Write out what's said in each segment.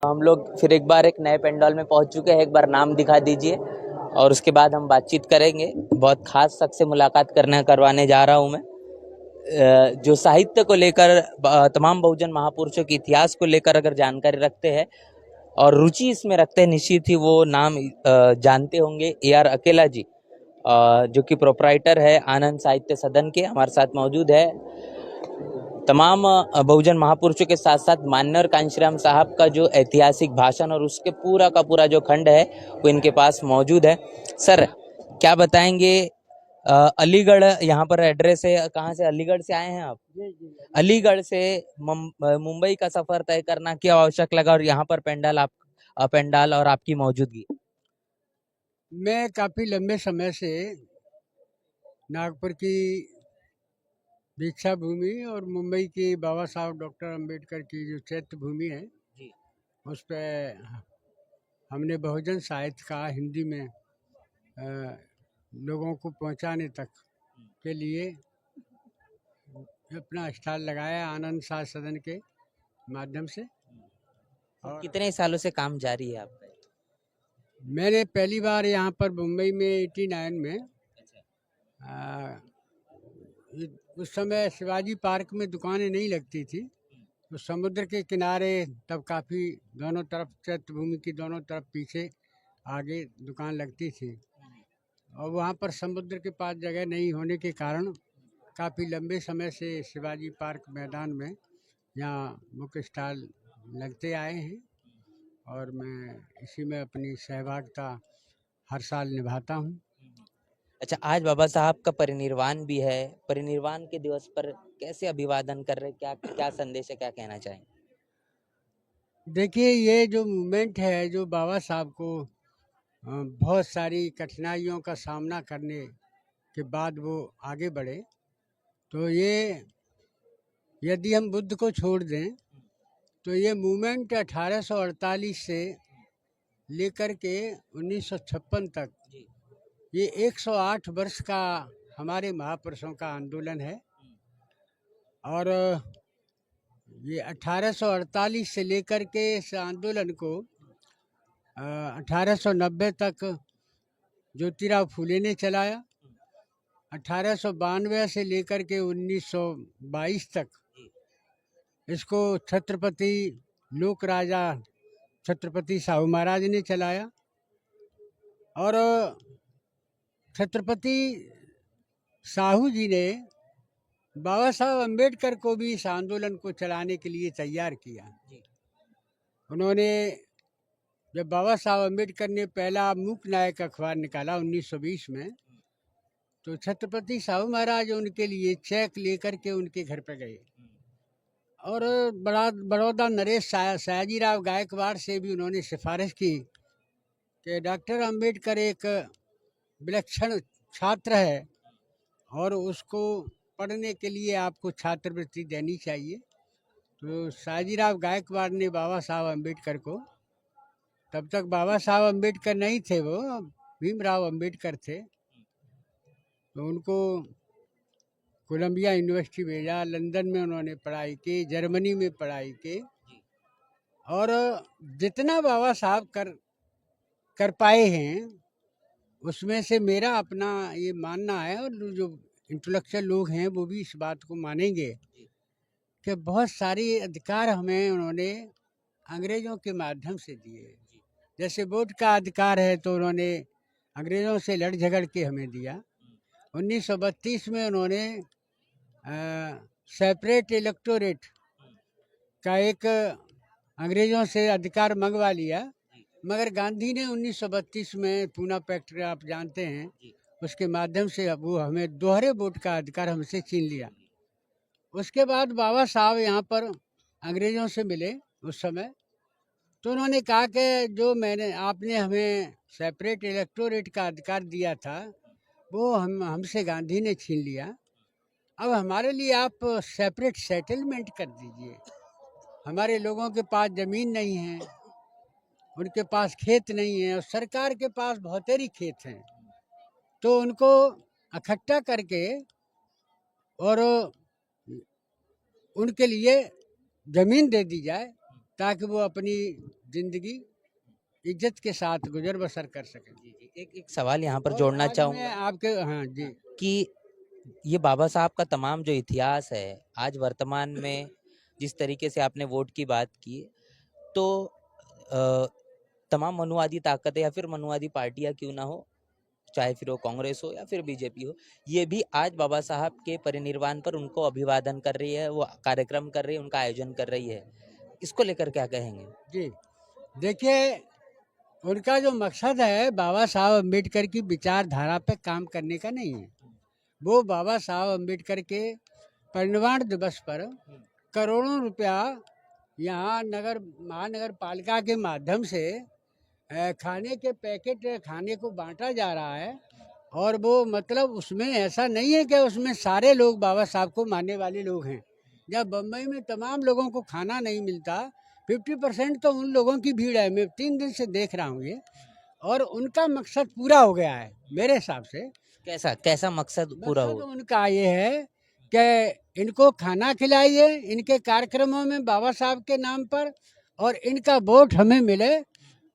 हम लोग फिर एक बार एक नए पंडाल में पहुंच चुके हैं। एक बार नाम दिखा दीजिए और उसके बाद हम बातचीत करेंगे। बहुत खास शख्स से मुलाकात करवाने जा रहा हूं मैं, जो साहित्य को लेकर, तमाम बहुजन महापुरुषों के इतिहास को लेकर अगर जानकारी रखते हैं और रुचि इसमें रखते हैं, निश्चित ही वो नाम जानते होंगे। AR अकेला जी, जो कि प्रोपराइटर है आनंद साहित्य सदन के, हमारे साथ मौजूद है। तमाम बहुजन महापुरुषों के साथ साथ मान्यवर कांशीराम साहब का जो ऐतिहासिक भाषण और उसके पूरा का पूरा जो खंड है वो इनके पास मौजूद है। सर, क्या बताएंगे? अलीगढ़ यहाँ पर एड्रेस है। कहाँ से? अलीगढ़ से आए हैं आप? अलीगढ़ से मुंबई का सफर तय करना क्यों आवश्यक लगा और यहाँ पर पंडाल और आपकी मौजूदगी? मैं काफ़ी लंबे समय से नागपुर की दीक्षा भूमि और मुंबई की बाबा साहब डॉक्टर अंबेडकर की जो चैत्य भूमि है जी। उस पर हमने बहुजन साहित्य का हिंदी में लोगों को पहुंचाने तक के लिए अपना स्टॉल लगाया आनंद साहित्य सदन के माध्यम से। और कितने सालों से काम जारी है आपका? मैंने पहली बार यहाँ पर मुंबई में 89 में उस समय शिवाजी पार्क में दुकानें नहीं लगती थी, तो समुद्र के किनारे तब काफ़ी दोनों तरफ चैत्य भूमि की दोनों तरफ पीछे आगे दुकान लगती थी, और वहाँ पर समुद्र के पास जगह नहीं होने के कारण काफ़ी लंबे समय से शिवाजी पार्क मैदान में यहाँ मुख्य स्टॉल लगते आए हैं, और मैं इसी में अपनी सहभागिता हर साल निभाता हूँ। अच्छा, आज बाबा साहब का परिनिर्वाण भी है। परिनिर्वाण के दिवस पर कैसे अभिवादन कर रहे, क्या क्या संदेश है, क्या कहना चाहेंगे? देखिए, ये जो मूवमेंट है, जो बाबा साहब को बहुत सारी कठिनाइयों का सामना करने के बाद वो आगे बढ़े, तो ये यदि हम बुद्ध को छोड़ दें तो ये मूवमेंट 1848 से लेकर के 1956 तक ये 108 वर्ष का हमारे महापुरुषों का आंदोलन है। और ये 1848 से लेकर के इस आंदोलन को 1890 तक ज्योतिराव फूले ने चलाया। 1892 से लेकर के 1922 तक इसको छत्रपति लोक राजा छत्रपति साहू महाराज ने चलाया, और छत्रपति साहू जी ने बाबा साहब अम्बेडकर को भी इस आंदोलन को चलाने के लिए तैयार किया। उन्होंने, जब बाबा साहब अम्बेडकर ने पहला मूक नायक अखबार निकाला 1920 में, तो छत्रपति साहू महाराज उनके लिए चेक लेकर के उनके घर पर गए, और बड़ौदा नरेश सयाजीराव गायकवाड़ से भी उन्होंने सिफारिश की कि डॉक्टर अंबेडकर एक विलक्षण छात्र है और उसको पढ़ने के लिए आपको छात्रवृत्ति देनी चाहिए। तो सयाजीराव गायकवाड़ ने बाबा साहब अम्बेडकर को, तब तक बाबा साहब अम्बेडकर नहीं थे, वो भीमराव अम्बेडकर थे, तो उनको कोलंबिया यूनिवर्सिटी भेजा। लंदन में उन्होंने पढ़ाई की, जर्मनी में पढ़ाई की, और जितना बाबा साहब कर पाए हैं उसमें से मेरा अपना ये मानना है, और जो इंटेलेक्चुअल लोग हैं वो भी इस बात को मानेंगे कि बहुत सारी अधिकार हमें उन्होंने अंग्रेज़ों के माध्यम से दिए। जैसे वोट का अधिकार है तो उन्होंने अंग्रेज़ों से लड़ झगड़ के हमें दिया। 1932 में उन्होंने सेपरेट इलेक्टोरेट का एक अंग्रेज़ों से अधिकार मंगवा लिया, मगर गांधी ने 1932 में पूना पैक्ट आप जानते हैं, उसके माध्यम से वो हमें दोहरे वोट का अधिकार हमसे छीन लिया। उसके बाद बाबा साहब यहाँ पर अंग्रेज़ों से मिले उस समय, तो उन्होंने कहा कि जो आपने हमें सेपरेट इलेक्टोरेट का अधिकार दिया था वो हमसे गांधी ने छीन लिया। अब हमारे लिए आप सेपरेट सेटलमेंट कर दीजिए। हमारे लोगों के पास ज़मीन नहीं है, उनके पास खेत नहीं है, और सरकार के पास बहुतेरी खेत हैं, तो उनको इकट्ठा करके और उनके लिए ज़मीन दे दी जाए ताकि वो अपनी जिंदगी इज्जत के साथ गुजर बसर कर सके। जी जी, एक सवाल यहाँ पर और जोड़ना आज मैं चाहूँगा आपके, हाँ जी, कि ये बाबा साहब का तमाम जो इतिहास है, आज वर्तमान में जिस तरीके से आपने वोट की बात की, तो तमाम मनुवादी ताकतें या फिर मनुवादी पार्टियां क्यों ना हो, चाहे फिर वो कांग्रेस हो या फिर बीजेपी हो, ये भी आज बाबा साहब के परिनिर्वाण पर उनको अभिवादन कर रही है, वो कार्यक्रम कर रही है, उनका आयोजन कर रही है। इसको लेकर क्या कहेंगे? जी देखिए, उनका जो मकसद है बाबा साहब अम्बेडकर की विचारधारा पे काम करने का नहीं है। वो बाबा साहब अम्बेडकर के परिनिर्वाण दिवस पर करोड़ों रुपया यहाँ महानगर पालिका के माध्यम से खाने के पैकेट खाने को बांटा जा रहा है। और वो मतलब उसमें ऐसा नहीं है कि उसमें सारे लोग बाबा साहब को मानने वाले लोग हैं। जब बम्बई में तमाम लोगों को खाना नहीं मिलता, 50% तो उन लोगों की भीड़ है। मैं 3 दिन से देख रहा हूँ ये, और उनका मकसद पूरा हो गया है मेरे हिसाब से। कैसा कैसा मकसद पूरा मकसद हो? उनका ये है कि इनको खाना खिलाइए इनके कार्यक्रमों में बाबा साहब के नाम पर, और इनका वोट हमें मिले,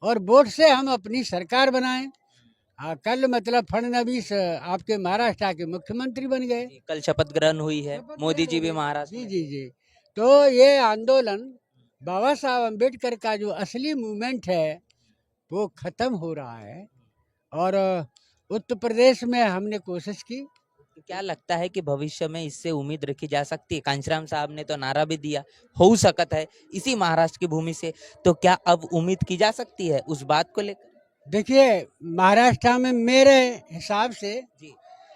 और वोट से हम अपनी सरकार बनाएं। कल मतलब फडणवीस आपके महाराष्ट्र के मुख्यमंत्री बन गए। कल शपथ ग्रहण हुई है, शपथ मोदी ग्रहण जी हो भी गई। महाराष्ट्र जी में। जी जी। तो ये आंदोलन बाबा साहब अम्बेडकर का जो असली मूवमेंट है वो खत्म हो रहा है। और उत्तर प्रदेश में हमने कोशिश की। तो क्या लगता है कि भविष्य में इससे उम्मीद रखी जा सकती है? कांशीराम साहब ने तो नारा भी दिया, हो सकत है इसी महाराष्ट्र की भूमि से, तो क्या अब उम्मीद की जा सकती है उस बात को लेकर? देखिए, महाराष्ट्र में मेरे हिसाब से जी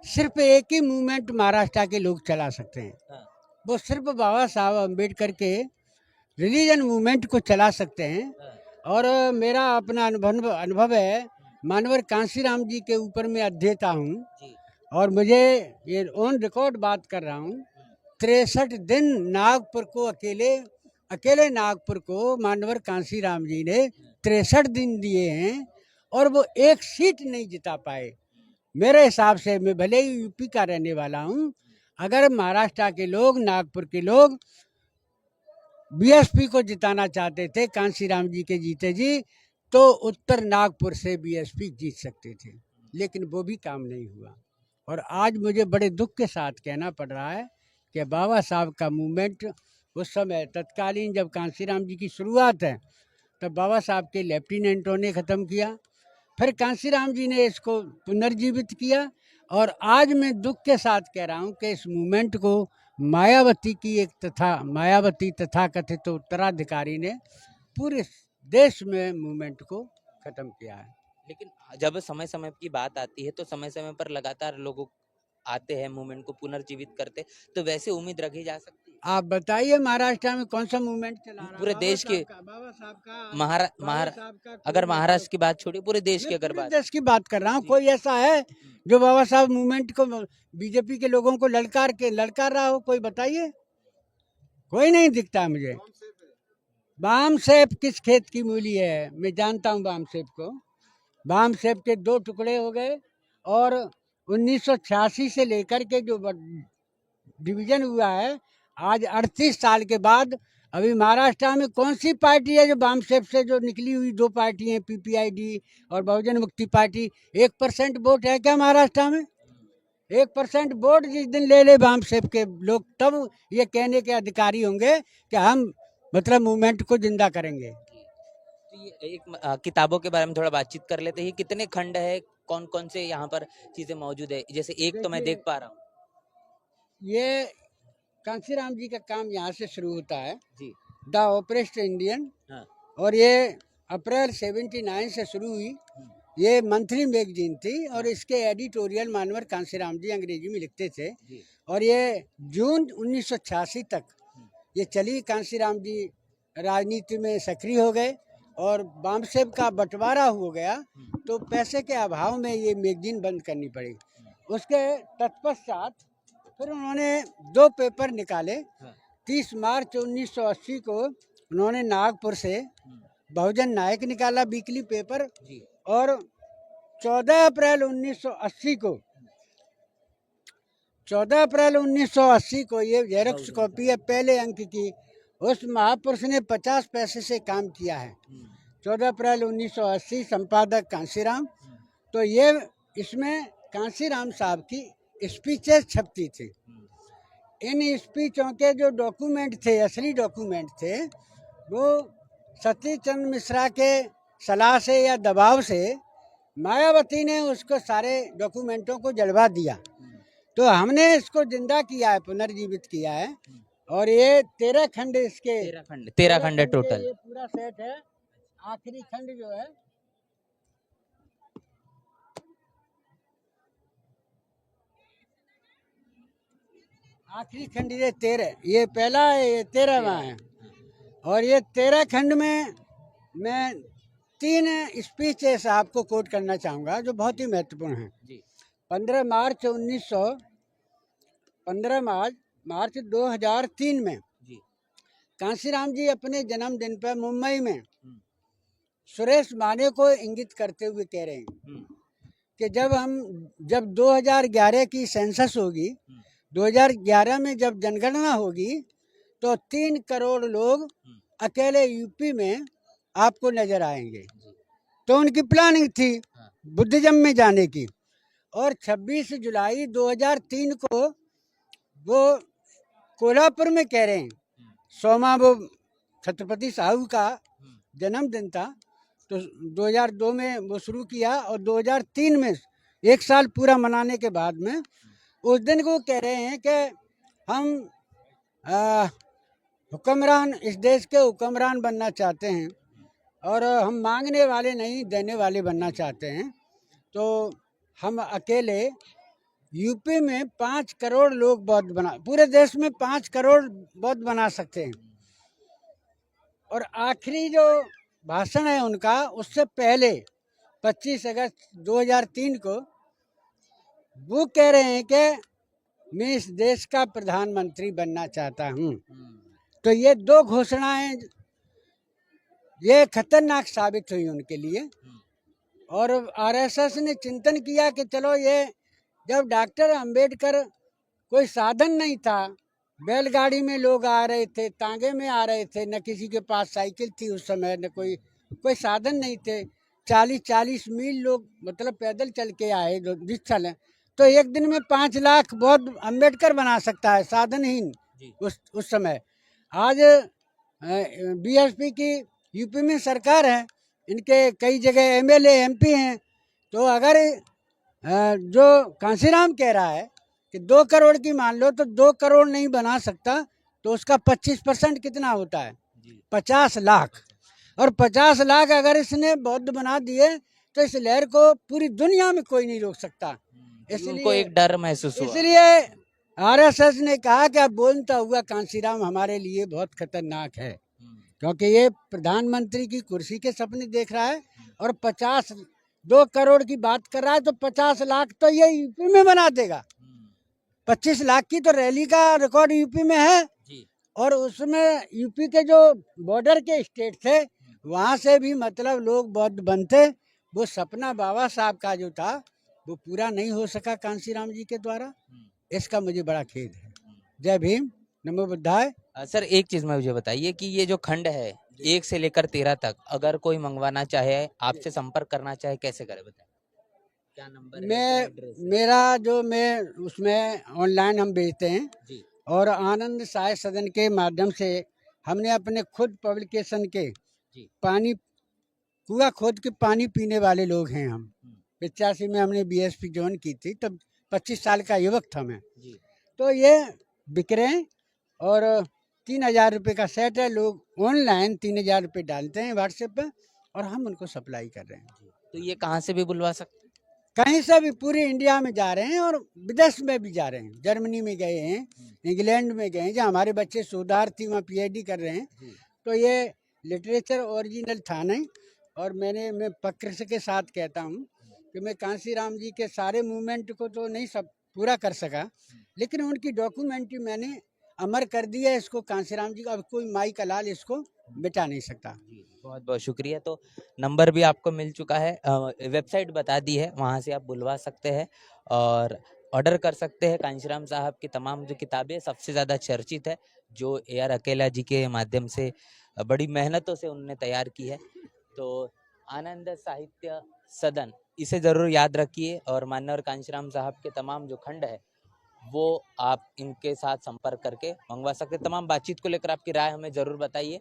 सिर्फ एक ही मूवमेंट महाराष्ट्र के लोग चला सकते हैं। हाँ, वो सिर्फ बाबा साहब अम्बेडकर के रिलीजन मूवमेंट को चला सकते हैं। हाँ, और मेरा अपना अनुभव है, मानवर कांशीराम जी के ऊपर मैं अध्येता हूँ। जी और मुझे ये ऑन रिकॉर्ड बात कर रहा हूँ, 63 दिन नागपुर को अकेले नागपुर को मानवर कांशीराम जी ने 63 दिन दिए हैं, और वो एक सीट नहीं जिता पाए। मेरे हिसाब से, मैं भले ही यूपी का रहने वाला हूँ, अगर महाराष्ट्र के लोग, नागपुर के लोग बीएसपी को जिताना चाहते थे, कांशीराम जी के जीते जी, तो उत्तर नागपुर से बीएसपी जीत सकते थे, लेकिन वो भी काम नहीं हुआ। और आज मुझे बड़े दुख के साथ कहना पड़ रहा है कि बाबा साहब का मूवमेंट उस समय तत्कालीन जब कांशीराम जी की शुरुआत है, तब बाबा साहब के लेफ्टिनेंटों ने ख़त्म किया, फिर कांशीराम जी ने इसको पुनर्जीवित किया। और आज मैं दुख के साथ कह रहा हूँ कि इस मूवमेंट को मायावती तथा कथित उत्तराधिकारी ने पूरे देश में मूवमेंट को ख़त्म किया है। लेकिन जब समय समय की बात आती है तो समय समय पर लगातार लोग आते हैं, मूवमेंट को पुनर्जीवित करते, तो वैसे उम्मीद रखी जा सकती है? आप बताइए, महाराष्ट्र में कौन सा मूवमेंट चला रहा है? पूरे देश के बाबा साहब का महारा का अगर कोई महाराष्ट्र की बात छोड़िए, पूरे देश की मैं अगर पूरे बात। देश की बात कर रहा हूँ। जी। कोई ऐसा है जो बाबा साहब मूवमेंट को, बीजेपी के लोगों को ललकार रहा हो? कोई बताइए, कोई नहीं दिखता मुझे। बाम सेब किस खेत की मूली है? मैं जानता हूँ बाम सेब को। बाम सेब के 2 टुकड़े हो गए, और 1986 से लेकर के जो डिवीजन हुआ है, आज 38 साल के बाद अभी महाराष्ट्र में कौन सी पार्टी है जो बाम सेब से जो निकली हुई 2 पार्टी हैं, पीपीआईडी और बहुजन मुक्ति पार्टी? 1% वोट है क्या महाराष्ट्र में? 1% वोट जिस दिन ले ले बाम सेब के लोग, तब ये कहने के अधिकारी होंगे कि हम मतलब मूवमेंट को जिंदा करेंगे। तो ये एक किताबों के बारे में थोड़ा बातचीत कर लेते हैं। कितने खंड है, कौन कौन से यहाँ पर चीजें मौजूद है? जैसे एक तो मैं देखिए, देख पा रहा हूँ। ये कांशीराम जी का काम यहाँ से शुरू होता है, जी द ऑपरेस्ट इंडियन। हाँ, और ये अप्रैल 79 से शुरू हुई। ये मंथली मैगजीन थी, और इसके एडिटोरियल मानवर कांशीराम जी अंग्रेजी में लिखते थे। जी और ये जून 1986 तक ये चली। कांशीराम जी राजनीति में सक्रिय हो गए, और बामसेब का बंटवारा हो गया, तो पैसे के अभाव में ये मैगजीन बंद करनी पड़ी। उसके तत्पश्चात फिर उन्होंने 2 पेपर निकाले। 30 मार्च 1980 को उन्होंने नागपुर से बहुजन नायक निकाला वीकली पेपर, जी और 14 अप्रैल 1980 को 14 अप्रैल 1980 को ये जेरॉक्स कॉपी है पहले अंक की, उस महापुरुष ने 50 पैसे से काम किया है। 14 अप्रैल 1980, संपादक कांशीराम। तो ये इसमें कांशीराम साहब की स्पीचेस छपती थी। इन स्पीचों के जो डॉक्यूमेंट थे, असली डॉक्यूमेंट थे, वो सतीश चंद्र मिश्रा के सलाह से या दबाव से मायावती ने उसको सारे डॉक्यूमेंटों को जलवा दिया। तो हमने इसको जिंदा किया है, पुनर्जीवित किया है। और ये 13 खंड इसके 13 खंड है टोटल। ये पूरा सेट है। आखिरी खंड जो है आखिरी खंड ये 13, ये पहला है, ये 13वां है। और ये 13 खंड में मैं 3 स्पीचेस आपको कोट करना चाहूँगा जो बहुत ही महत्वपूर्ण हैं। 15 मार्च 2003 में कांशीराम जी अपने जन्मदिन पर मुंबई में सुरेश माने को इंगित करते हुए कह रहे हैं कि जब 2011 की सेंसस होगी, 2011 में जब जनगणना होगी, तो 3 करोड़ लोग अकेले यूपी में आपको नजर आएंगे। तो उनकी प्लानिंग थी बुद्धिज्म में जाने की। और 26 जुलाई 2003 को वो कोल्हापुर में कह रहे हैं, 100वां वो छत्रपति साहू का जन्मदिन था। तो 2002 में वो शुरू किया और 2003 में 1 साल पूरा मनाने के बाद में उस दिन को कह रहे हैं कि हम हुक्मरान, इस देश के हुक्मरान बनना चाहते हैं और हम मांगने वाले नहीं, देने वाले बनना चाहते हैं। तो हम अकेले यूपी में 5 करोड़ लोग बौद्ध बना, पूरे देश में 5 करोड़ बौद्ध बना सकते हैं। और आखिरी जो भाषण है उनका, उससे पहले 25 अगस्त 2003 को वो कह रहे हैं कि मैं इस देश का प्रधानमंत्री बनना चाहता हूँ। तो ये 2 घोषणाएं ये खतरनाक साबित हुई उनके लिए। और आरएसएस ने चिंतन किया कि चलो, ये जब डॉक्टर अंबेडकर कोई साधन नहीं था, बैलगाड़ी में लोग आ रहे थे, तांगे में आ रहे थे, न किसी के पास साइकिल थी उस समय, न कोई साधन नहीं थे। 40-40 मील लोग मतलब पैदल चल के आए जिस साल। तो एक दिन में 5 लाख बौद्ध अंबेडकर बना सकता है, साधनहीन उस समय। आज बीएसपी की यूपी में सरकार है, इनके कई जगह एमएलए एमपी हैं। तो अगर जो कांशीराम कह रहा है कि 2 करोड़ की मान लो, तो 2 करोड़ नहीं बना सकता, तो उसका 25% कितना होता है? 50 लाख। और 50 लाख अगर इसने बौद्ध बना दिए तो इस लहर को पूरी दुनिया में कोई नहीं रोक सकता। इसलिए एक डर महसूस हुआ। इसलिए आरएसएस ने कहा कि अब बोलता हुआ कांशीराम हमारे लिए बहुत खतरनाक है, क्योंकि ये प्रधानमंत्री की कुर्सी के सपने देख रहा है और 2 करोड़ की बात कर रहा है। तो 50 लाख तो ये यूपी में बना देगा। 25 लाख की तो रैली का रिकॉर्ड यूपी में है। और उसमें यूपी के जो बॉर्डर के स्टेट थे, वहाँ से भी मतलब लोग बौद्ध बनते। वो सपना बाबा साहब का जो था वो पूरा नहीं हो सका कांशीराम जी के द्वारा। इसका मुझे बड़ा खेद है। जय भीम, नमो बुद्धाय। सर, एक चीज में मुझे बताइए कि ये जो खंड है 1 से लेकर 13 तक, अगर कोई मंगवाना चाहे, आपसे संपर्क करना चाहे, कैसे करे बताएं? क्या नंबर है? मैं उसमें ऑनलाइन हम बेचते हैं जी। और आनंद साय सदन के माध्यम से हमने अपने खुद पब्लिकेशन के पानी कुआ खोद के पानी पीने वाले लोग हैं हम। 85 में हमने बीएसपी ज्वाइन की थी, तब 25 साल का युवक था मैं। तो ये बिक रहे हैं और 3000 रुपये का सेट है। लोग ऑनलाइन 3000 रुपये डालते हैं व्हाट्सएप पे और हम उनको सप्लाई कर रहे हैं। तो ये कहाँ से भी बुलवा सकते? कहीं से भी, पूरी इंडिया में जा रहे हैं और विदेश में भी जा रहे हैं। जर्मनी में गए हैं, इंग्लैंड में गए हैं, जहाँ हमारे बच्चे शोधार्थी वहाँ पीएचडी कर रहे हैं। तो ये लिटरेचर ओरिजिनल था नहीं। और मैं फक्र के साथ कहता हूँ कि मैं कांशीराम जी के सारे मूवमेंट को तो नहीं सब पूरा कर सका, लेकिन उनकी डॉक्यूमेंट्री मैंने अमर कर दी है। इसको कांशीराम जी को अब कोई माई का लाल इसको मिटा नहीं सकता। बहुत बहुत शुक्रिया। तो नंबर भी आपको मिल चुका है, वेबसाइट बता दी है, वहाँ से आप बुलवा सकते हैं। और ऑर्डर कर सकते हैं। कांशीराम साहब की तमाम जो किताबें सबसे ज़्यादा चर्चित है, जो AR अकेला जी के माध्यम से बड़ी मेहनतों से उन्होंने तैयार की है। तो आनंद साहित्य सदन, इसे ज़रूर याद रखिए। और मान्यवर कांशीराम साहब के तमाम जो खंड है वो आप इनके साथ संपर्क करके मंगवा सकते हैं। तमाम बातचीत को लेकर आपकी राय हमें ज़रूर बताइए।